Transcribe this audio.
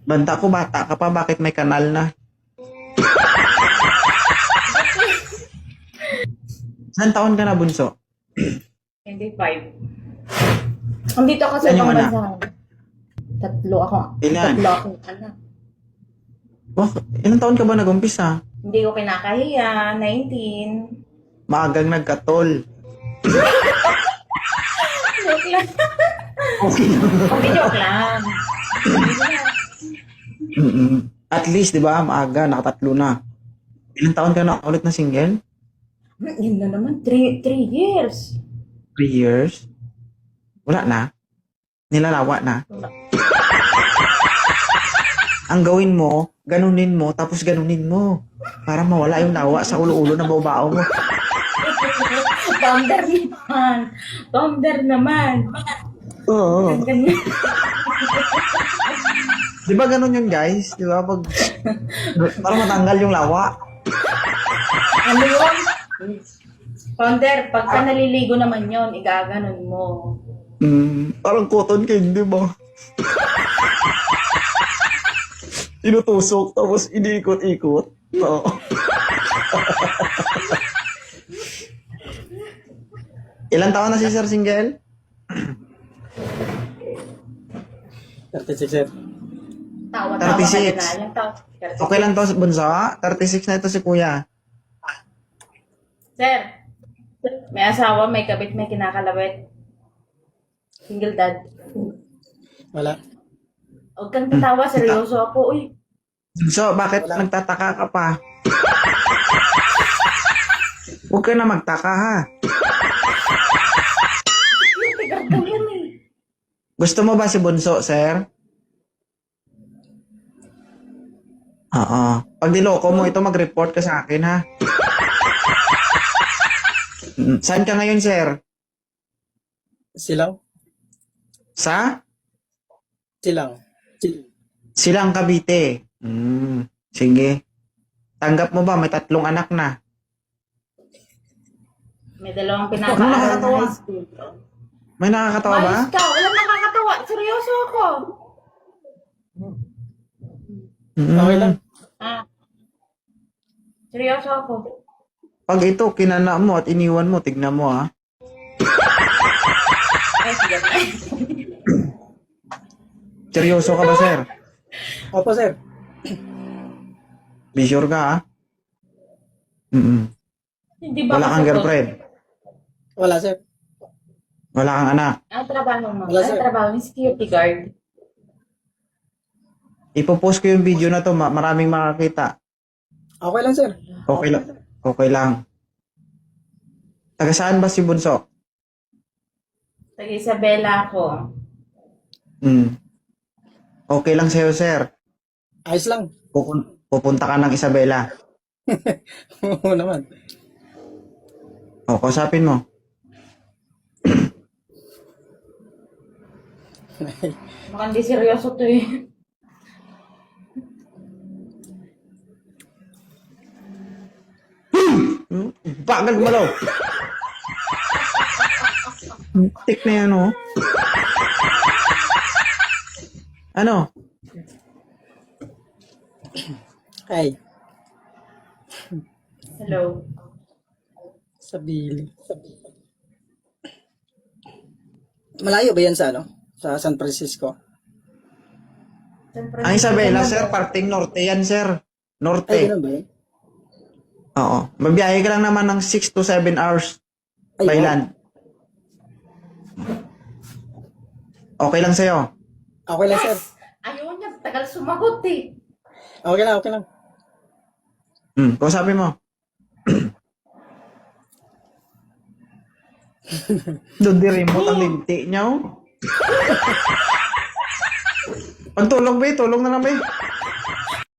Banta ko, bata ka pa, bakit may kanal na? Saan taon ka na, bunso? 25. Andito ako sa Ilan yung ibang anak? bansa. Tatlo ako. Ilan? Tatlo akong anak. Oh, ilang taon ka ba nag-umpisa? Hindi ko kinakahiya. 19. Maagang nagkatol. Joke lang. Okay. Hindi, joke lang. At least, di ba, maaga, nakatatlo na. Ilang taon ka na ulit na single? Yun na naman. 3 years. 3 years? Wala na? Nilalawa na? Ang gawin mo, ganunin mo, tapos ganunin mo. Para mawala yung lawa sa ulo-ulo na baobao mo. Founder naman. Founder naman. Oo. Ganyan. Di ba ganun yun, guys? Di ba? Para matanggal yung lawa. Ano yun? Founder, pagka naliligo naman yun, igaganon mo. Parang cotton candy ba? Tinutusok, tapos iniikot-ikot. Oo. Ilan taon na si Sir Single? 36, sir. Tawa-tawa 36. ka na. Yung tawa. Okay lang to, bunso. 36 na ito si kuya. Sir, may asawa, may kabit, may kinakalawit. Single dad. Wala. Huwag kang tatawa, seryoso ako. Uy, So, bakit nagtataka ka pa? Huwag ka na magtaka, ha? tigar daw yan eh. Gusto mo ba si Bunso, sir? Oo. Pag niloko mo ito, mag-report ka sa akin, ha? Saan ka ngayon, sir? Silang? Sa? Silang. Silang Cavite. Sige. Tanggap mo ba? May 3 anak na. May dalawang Ano pinapaaral nakakatawa? na high school. May nakakatawa ba? Mayos ka, walang nakakatawa. Seryoso ako. Okay lang. Ah. Seryoso ako. Pag ito, kinana mo at iniwan mo, tignan mo, ha? Ay, sige. Seryoso ka ba, sir? Opo, sir. Be sure ka, ha? Hindi ba Wala kang kasagot? girlfriend. Wala, sir. Wala kang anak. Ang trabaho mo? Wala, sir. Ang trabaho ni security guard. Ipopost ko yung video na to, maraming makakita. Okay lang, sir. Okay lang. Okay lang. Taga saan ba si Bunso? Taga Isabela ako. Okay lang sa'yo, sir. Ayos lang. Pupunta ka ng Isabela. Oo naman. O, kausapin mo. Mukhang di seryoso to eh. Bagal gumalaw. Tik na yan, oh. Ano? Ay, Hello. sabili. Malayo ba yan sa ano? Sa San Francisco? Ang Isabela, sir, parting norte yan, sir. Ay, Norte. ganun ba yun? Oo. Mabiyahe ka lang naman ng 6 to 7 hours Ay, by land. Okay lang sa'yo. Okay lang, sir. Ayun niya, tagal sumagot eh. Okay lang, okay lang. Kausapin mo. Doon di remote ang linti niya, oh. Pag tulog, be, tulog na lang, be.